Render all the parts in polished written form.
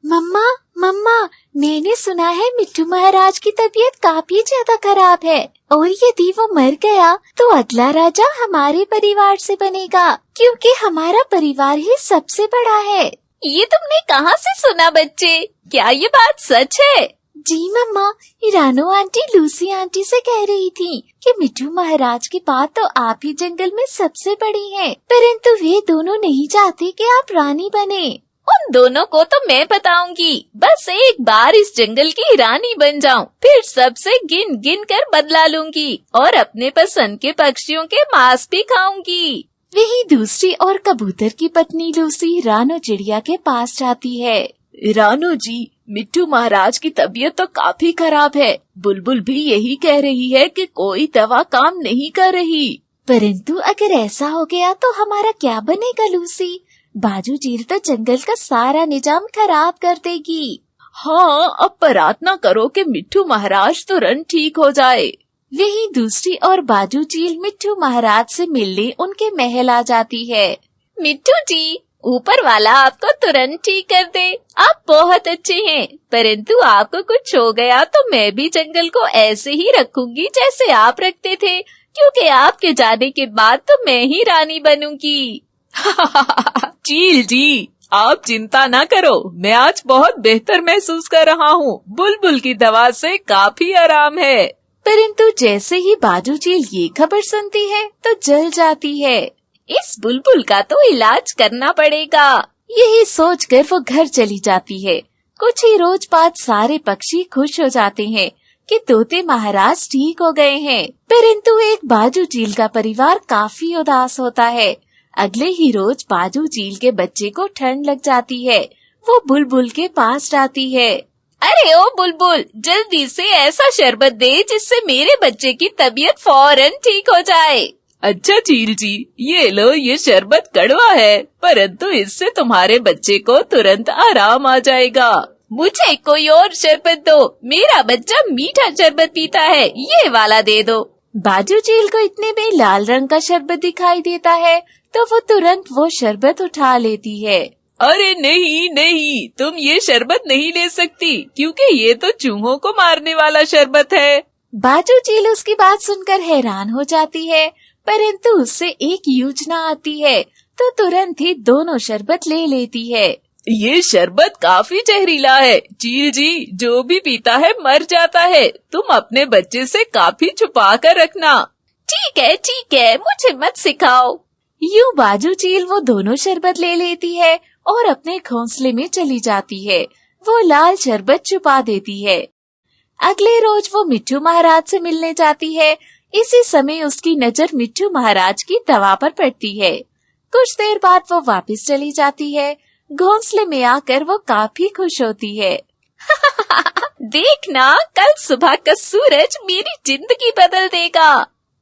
मम्मा मम्मा, मैंने सुना है मिट्ठू महाराज की तबीयत काफी ज्यादा खराब है और यदि वो मर गया तो अगला राजा हमारे परिवार से बनेगा, क्योंकि हमारा परिवार ही सबसे बड़ा है। ये तुमने कहाँ से सुना बच्चे? क्या ये बात सच है? जी मम्मा, रानो आंटी लूसी आंटी से कह रही थी कि मिट्ठू महाराज के बाद तो आप ही जंगल में सबसे बड़ी हैं, परंतु वे दोनों नहीं चाहते कि आप रानी बने। उन दोनों को तो मैं बताऊंगी, बस एक बार इस जंगल की रानी बन जाऊं, फिर सबसे गिन गिन कर बदला लूंगी और अपने पसंद के पक्षियों के मांस भी खाऊंगी। वही दूसरी और कबूतर की पत्नी लूसी रानो चिड़िया के पास जाती है। रानो जी, मिट्ठू महाराज की तबीयत तो काफी खराब है। बुलबुल भी यही कह रही है कि कोई दवा काम नहीं कर रही। परंतु अगर ऐसा हो गया तो हमारा क्या बनेगा लूसी? बाजू चील तो जंगल का सारा निजाम खराब कर देगी। हाँ, अब प्रार्थना करो कि मिट्ठू महाराज तुरंत ठीक हो जाए। वही दूसरी और बाजू चील मिट्ठू महाराज से मिलने उनके महल आ जाती है। मिट्ठू जी, ऊपर वाला आपको तुरंत ठीक कर दे। आप बहुत अच्छे हैं, परंतु आपको कुछ हो गया तो मैं भी जंगल को ऐसे ही रखूंगी जैसे आप रखते थे, क्योंकि आपके जाने के बाद तो मैं ही रानी बनूंगी। चील जी, आप चिंता ना करो, मैं आज बहुत बेहतर महसूस कर रहा हूँ। बुलबुल की दवा से काफी आराम है। परंतु जैसे ही बाजू चील ये खबर सुनती है तो जल जाती है। इस बुलबुल का तो इलाज करना पड़ेगा। यही सोचकर वो घर चली जाती है। कुछ ही रोज बाद सारे पक्षी खुश हो जाते हैं कि तोते महाराज ठीक हो गए हैं, परंतु एक बाजू चील का परिवार काफी उदास होता है। अगले ही रोज बाजू चील के बच्चे को ठंड लग जाती है। वो बुलबुल के पास जाती है। अरे ओ बुलबुल, जल्दी से ऐसा शरबत दे जिससे मेरे बच्चे की तबीयत फौरन ठीक हो जाए। अच्छा चील जी, ये लो, ये शरबत कड़वा है, परंतु इससे तुम्हारे बच्चे को तुरंत आराम आ जाएगा। मुझे कोई और शरबत दो, मेरा बच्चा मीठा शरबत पीता है, ये वाला दे दो। बाजू चील को इतने में लाल रंग का शरबत दिखाई देता है तो वो तुरंत वो शरबत उठा लेती है। अरे नहीं नहीं, तुम ये शरबत नहीं ले सकती, क्योंकि ये तो चूहों को मारने वाला शरबत है। बाजू चील उसकी बात सुनकर हैरान हो जाती है, परंतु उससे एक योजना आती है तो तुरंत ही दोनों शरबत ले लेती है। ये शरबत काफी जहरीला है चील जी, जो भी पीता है मर जाता है। तुम अपने बच्चे से काफी छुपा कर रखना। ठीक है, मुझे मत सिखाओ। यूं बाजू चील वो दोनों शरबत ले लेती है और अपने घोंसले में चली जाती है। वो लाल शरबत छुपा देती है। अगले रोज वो मिट्ठू महाराज से मिलने जाती है। इसी समय उसकी नजर मिट्ठू महाराज की दवा पर पड़ती है। कुछ देर बाद वो वापस चली जाती है। घोंसले में आकर वो काफी खुश होती है। देखना, कल सुबह का सूरज मेरी जिंदगी बदल देगा।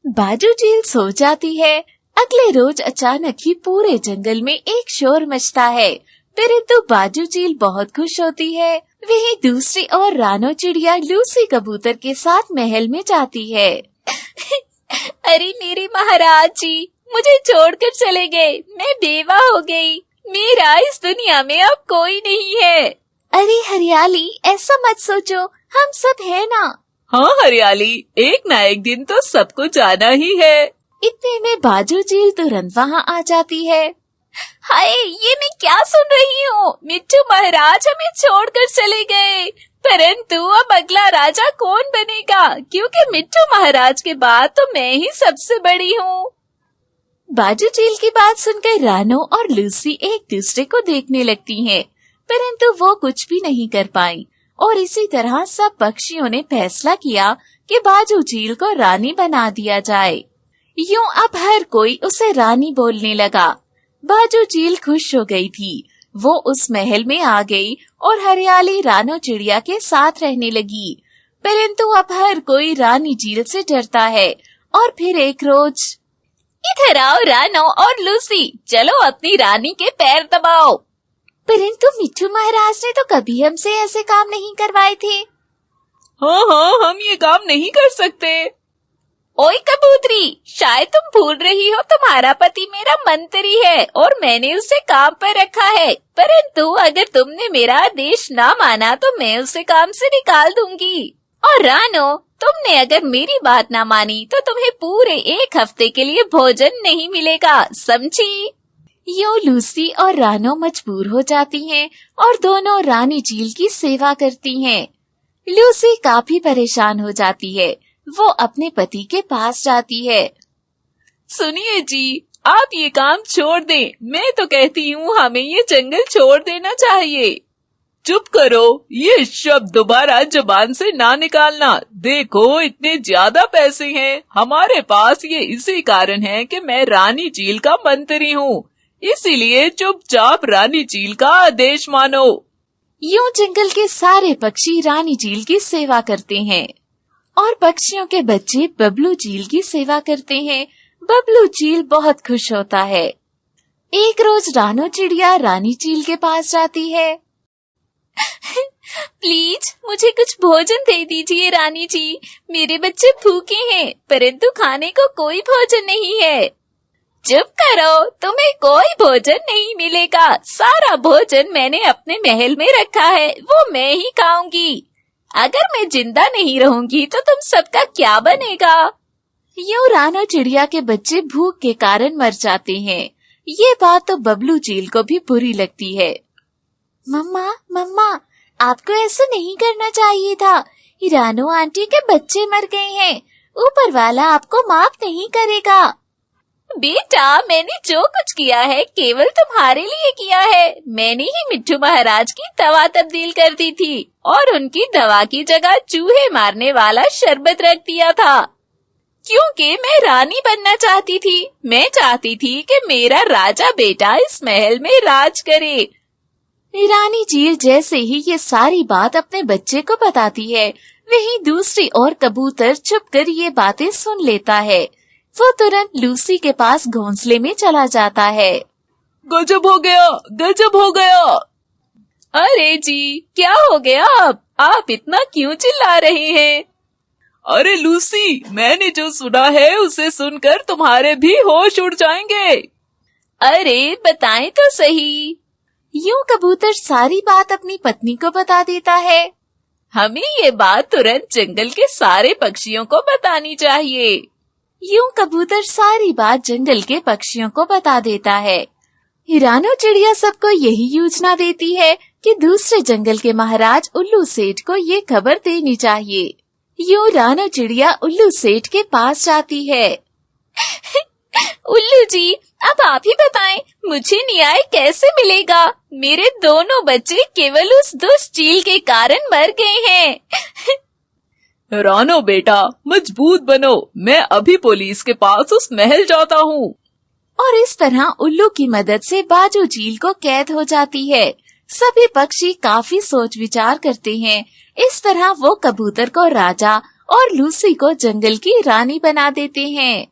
बाजू चील सो जाती है। अगले रोज अचानक ही पूरे जंगल में एक शोर मचता है, परंतु बाजू चील बहुत खुश होती है। वही दूसरी और रानो चिड़िया लूसी कबूतर के साथ महल में जाती है। अरे मेरे महाराज जी, मुझे छोड़कर चले गए, मैं बेवा हो गई। मेरा इस दुनिया में अब कोई नहीं है। अरे हरियाली, ऐसा मत सोचो, हम सब है ना। हाँ हरियाली, एक ना एक दिन तो सबको जाना ही है। इतने में बाजू चील तुरंत वहाँ आ जाती है। हाय, ये मैं क्या सुन रही हूँ? मिट्ठू महाराज हमें छोड़कर चले गए, परंतु अब अगला राजा कौन बनेगा? क्योंकि मिट्ठू महाराज के बाद तो मैं ही सबसे बड़ी हूँ। बाजू चील की बात सुनकर रानो और लूसी एक दूसरे को देखने लगती हैं, परंतु वो कुछ भी नहीं कर पाई और इसी तरह सब पक्षियों ने फैसला किया कि बाजू चील को रानी बना दिया जाए। यूं अब हर कोई उसे रानी बोलने लगा। बाजू चील खुश हो गई थी। वो उस महल में आ गई और हरियाली रानो चिड़िया के साथ रहने लगी, परंतु अब हर कोई रानी चील से डरता है। और फिर एक रोज, इधर आओ रानो और लूसी, चलो अपनी रानी के पैर दबाओ। परंतु मिट्ठू महाराज ने तो कभी हमसे ऐसे काम नहीं करवाए थे। हाँ, हम ये काम नहीं कर सकते। ओए कबूतरी, शायद तुम भूल रही हो तुम्हारा पति मेरा मंत्री है और मैंने उसे काम पर रखा है, परंतु अगर तुमने मेरा आदेश ना माना तो मैं उसे काम से निकाल दूंगी। और रानो, तुमने अगर मेरी बात ना मानी तो तुम्हें पूरे 1 हफ्ते के लिए भोजन नहीं मिलेगा, समझी? यूं लूसी और रानो मजबूर हो जाती हैं और दोनों रानी चील की सेवा करती हैं। लूसी काफी परेशान हो जाती है। वो अपने पति के पास जाती है। सुनिए जी, आप ये काम छोड़ दें। मैं तो कहती हूँ हमें ये जंगल छोड़ देना चाहिए। चुप करो, ये शब्द दोबारा जुबान से ना निकालना। देखो, इतने ज्यादा पैसे हैं हमारे पास, ये इसी कारण है कि मैं रानी चील का मंत्री हूँ, इसीलिए चुपचाप रानी चील का आदेश मानो। यूं जंगल के सारे पक्षी रानी चील की सेवा करते हैं और पक्षियों के बच्चे बबलू चील की सेवा करते हैं। बबलू चील बहुत खुश होता है। एक रोज रानो चिड़िया रानी चील के पास जाती है। प्लीज मुझे कुछ भोजन दे दीजिए रानी जी, मेरे बच्चे भूखे हैं परंतु खाने को कोई भोजन नहीं है। चुप करो, तुम्हें कोई भोजन नहीं मिलेगा। सारा भोजन मैंने अपने महल में रखा है, वो मैं ही खाऊंगी। अगर मैं जिंदा नहीं रहूंगी तो तुम सबका क्या बनेगा? यूं रानो चिड़िया के बच्चे भूख के कारण मर जाते हैं। ये बात तो बबलू चील को भी बुरी लगती है। मम्मा, मम्मा, आपको ऐसा नहीं करना चाहिए था। रानो आंटी के बच्चे मर गए हैं। ऊपर वाला आपको माफ नहीं करेगा। बेटा, मैंने जो कुछ किया है केवल तुम्हारे लिए किया है। मैंने ही मिट्ठू महाराज की दवा तब्दील कर दी थी और उनकी दवा की जगह चूहे मारने वाला शरबत रख दिया था, क्योंकि मैं रानी बनना चाहती थी। मैं चाहती थी कि मेरा राजा बेटा इस महल में राज करे। रानी चील जैसे ही ये सारी बात अपने बच्चे को बताती है, वहीं दूसरी ओर कबूतर चुपकर ये बातें सुन लेता है। वो तुरंत लूसी के पास घोंसले में चला जाता है। गजब हो गया, गजब हो गया। अरे जी, क्या हो गया? आप इतना क्यों चिल्ला रहे हैं? अरे लूसी, मैंने जो सुना है उसे सुनकर तुम्हारे भी होश उड़ जाएंगे। अरे बताएं तो सही। यूं कबूतर सारी बात अपनी पत्नी को बता देता है। हमें ये बात तुरंत जंगल के सारे पक्षियों को बतानी चाहिए। यूं कबूतर सारी बात जंगल के पक्षियों को बता देता है। रानो चिड़िया सबको यही योजना देती है कि दूसरे जंगल के महाराज उल्लू सेठ को ये खबर देनी चाहिए। यूं रानो चिड़िया उल्लू सेठ के पास जाती है। उल्लू जी, अब आप ही बताएं, मुझे न्याय कैसे मिलेगा? मेरे दोनों बच्चे केवल उस दुष्ट चील के कारण मर गए हैं। रानो बेटा, मजबूत बनो, मैं अभी पुलिस के पास उस महल जाता हूँ। और इस तरह उल्लू की मदद से बाजू चील को कैद हो जाती है। सभी पक्षी काफी सोच विचार करते हैं। इस तरह वो कबूतर को राजा और लूसी को जंगल की रानी बना देते हैं।